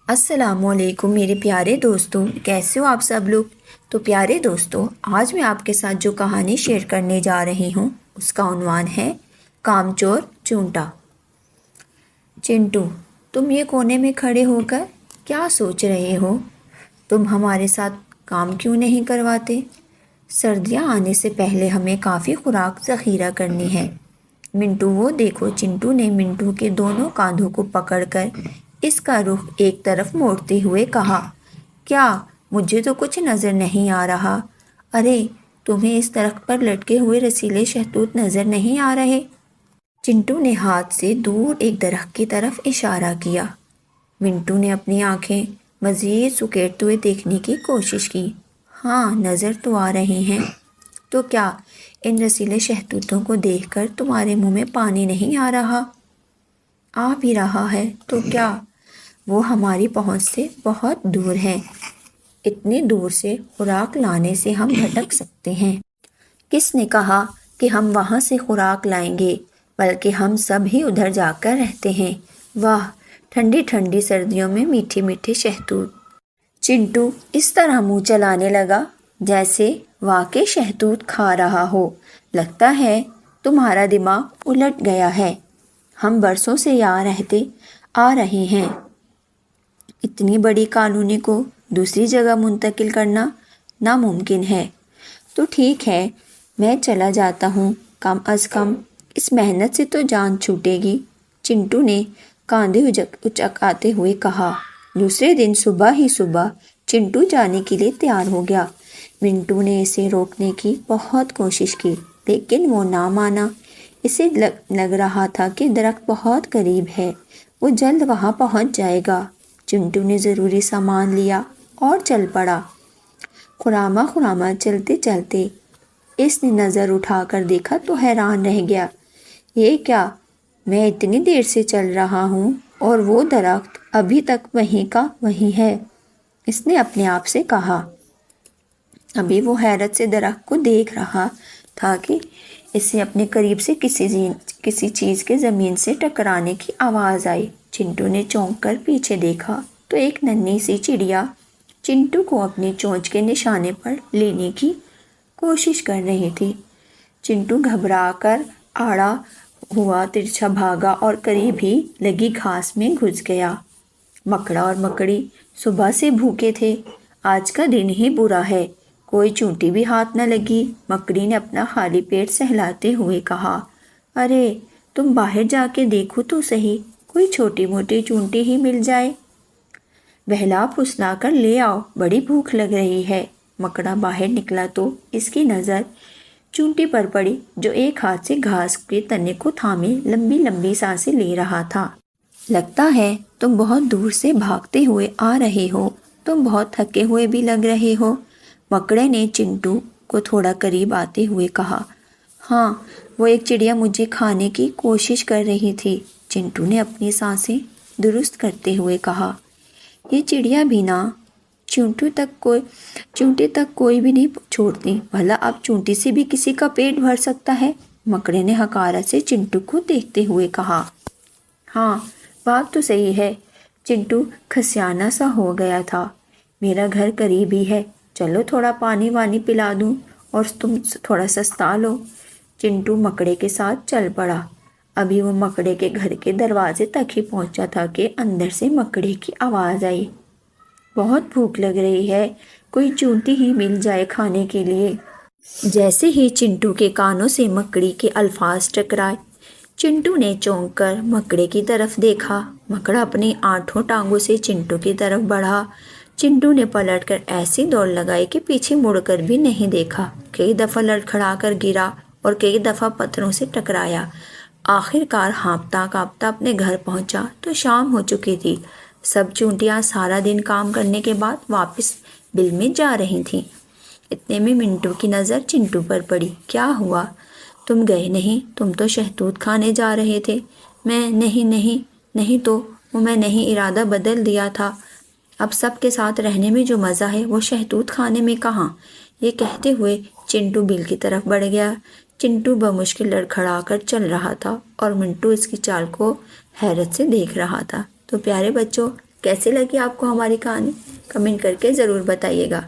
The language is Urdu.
السلام علیکم میرے پیارے دوستوں، کیسے ہو آپ سب لوگ؟ تو پیارے دوستوں، آج میں آپ کے ساتھ جو کہانی شیئر کرنے جا رہی ہوں اس کا عنوان ہے کامچور چونٹا۔ چنٹو، تم یہ کونے میں کھڑے ہو کر کیا سوچ رہے ہو؟ تم ہمارے ساتھ کام کیوں نہیں کرواتے؟ سردیاں آنے سے پہلے ہمیں کافی خوراک ذخیرہ کرنی ہے۔ منٹو، وہ دیکھو، چنٹو نے منٹو کے دونوں کاندھوں کو پکڑ کر اس کا رخ ایک طرف موڑتے ہوئے کہا۔ کیا مجھے تو کچھ نظر نہیں آ رہا؟ ارے، تمہیں اس درخت پر لٹکے ہوئے رسیلے شہتوت نظر نہیں آ رہے؟ چنٹو نے ہاتھ سے دور ایک درخت کی طرف اشارہ کیا۔ منٹو نے اپنی آنکھیں مزید سکیڑتے ہوئے دیکھنے کی کوشش کی۔ ہاں، نظر تو آ رہے ہیں۔ تو کیا ان رسیلے شہتوتوں کو دیکھ کر تمہارے منہ میں پانی نہیں آ رہا؟ آ بھی رہا ہے، تو کیا وہ ہماری پہنچ سے بہت دور ہیں؟ اتنی دور سے خوراک لانے سے ہم بھٹک سکتے ہیں۔ کس نے کہا کہ ہم وہاں سے خوراک لائیں گے؟ بلکہ ہم سب ہی ادھر جا کر رہتے ہیں۔ واہ، ٹھنڈی ٹھنڈی سردیوں میں میٹھے میٹھے شہتوت۔ چنٹو اس طرح منہ چلانے لگا جیسے واقعی شہتوت کھا رہا ہو۔ لگتا ہے تمہارا دماغ الٹ گیا ہے۔ ہم برسوں سے یہاں رہتے آ رہے ہیں۔ اتنی بڑی کالونی کو دوسری جگہ منتقل کرنا ناممکن ہے۔ تو ٹھیک ہے، میں چلا جاتا ہوں، کم از کم اس محنت سے تو جان چھوٹے گی، چنٹو نے کاندھے اچکاتے ہوئے کہا۔ دوسرے دن صبح ہی صبح چنٹو جانے کے لیے تیار ہو گیا۔ منٹو نے اسے روکنے کی بہت کوشش کی، لیکن وہ نہ مانا۔ اسے لگ رہا تھا کہ درخت بہت قریب ہے، وہ جلد وہاں پہنچ جائے گا۔ چنٹو نے ضروری سامان لیا اور چل پڑا۔ خرامہ چلتے چلتے اس نے نظر اٹھا کر دیکھا تو حیران رہ گیا۔ یہ کیا، میں اتنی دیر سے چل رہا ہوں اور وہ درخت ابھی تک وہیں کا وہیں ہے، اس نے اپنے آپ سے کہا۔ ابھی وہ حیرت سے درخت کو دیکھ رہا تھا کہ اسے اپنے قریب سے کسی چیز کے زمین سے ٹکرانے کی آواز آئی۔ چنٹو نے چونک کر پیچھے دیکھا تو ایک ننھی سی چڑیا چنٹو کو اپنی چونچ کے نشانے پر لینے کی کوشش کر رہی تھی۔ چنٹو گھبرا کر آڑا ہوا ترچھا بھاگا اور قریب ہی لگی گھاس میں گھس گیا۔ مکڑا اور مکڑی صبح سے بھوکے تھے، آج کا دن ہی برا ہے، کوئی چونٹی بھی ہاتھ نہ لگی۔ مکڑی نے اپنا خالی پیٹ سہلاتے ہوئے کہا۔ ارے، تم باہر جا کے دیکھو تو صحیح، کوئی چھوٹی موٹی چونٹی ہی مل جائے، بہلا پھسلا کر لے آؤ، بڑی بھوک لگ رہی ہے۔ مکڑا باہر نکلا تو اس کی نظر چونٹی پر پڑی جو ایک ہاتھ سے گھاس کے تنے کو تھامے لمبی لمبی سانسیں لے رہا تھا۔ لگتا ہے تم بہت دور سے بھاگتے ہوئے آ رہے ہو، تم بہت تھکے ہوئے بھی لگ رہے ہو، مکڑے نے چنٹو کو تھوڑا قریب آتے ہوئے کہا۔ ہاں، وہ ایک چڑیا مجھے کھانے کی کوشش کر رہی تھی، چنٹو نے اپنی سانسیں درست کرتے ہوئے کہا۔ یہ چڑیا بھی نہ چونٹی تک کوئی بھی نہیں چھوڑتی، بھلا اب چونٹی سے بھی کسی کا پیٹ بھر سکتا ہے، مکڑے نے حقارت سے چنٹو کو دیکھتے ہوئے کہا۔ ہاں، بات تو صحیح ہے، چنٹو کھسیانا سا ہو گیا تھا۔ میرا گھر قریب ہی ہے، چلو تھوڑا پانی وانی پلا دوں اور تم تھوڑا سستا لو۔ چنٹو مکڑے کے ساتھ چل پڑا۔ ابھی وہ مکڑے کے گھر کے دروازے تک ہی پہنچا تھا کہ اندر سے مکڑے کی آواز آئی۔ بہت بھوک لگ رہی ہے، کوئی چونٹی ہی مل جائے کھانے کے لیے۔ جیسے ہی چنٹو کے کانوں سے مکڑی کے الفاظ ٹکرائے، چنٹو نے چونک کر مکڑے کی طرف دیکھا۔ مکڑا اپنی آٹھوں ٹانگوں سے چنٹو کی طرف بڑھا۔ چنٹو نے پلٹ کر ایسی دوڑ لگائی کہ پیچھے مڑ کر بھی نہیں دیکھا۔ کئی دفعہ لڑکھڑا کر گرا اور کئی دفعہ پتھروں سے ٹکرایا۔ آخر کار ہانپتا کانپتا اپنے گھر پہنچا تو شام ہو چکی تھی۔ سب چونٹیاں سارا دن کام کرنے کے بعد واپس بل میں جا رہی تھیں۔ اتنے میں منٹو کی نظر چنٹو پر پڑی۔ کیا ہوا؟ تم گئے نہیں، تم تو شہتوت کھانے جا رہے تھے۔ نہیں تو میں نہیں، ارادہ بدل دیا تھا، اب سب کے ساتھ رہنے میں جو مزہ ہے وہ شہتوت کھانے میں کہاں۔ یہ کہتے ہوئے چنٹو بل کی طرف بڑھ گیا۔ چنٹو بمشکل لڑکھڑا کر چل رہا تھا اور منٹو اس کی چال کو حیرت سے دیکھ رہا تھا۔ تو پیارے بچوں، کیسے لگی آپ کو ہماری کہانی؟ کمنٹ کر کے ضرور بتائیے گا۔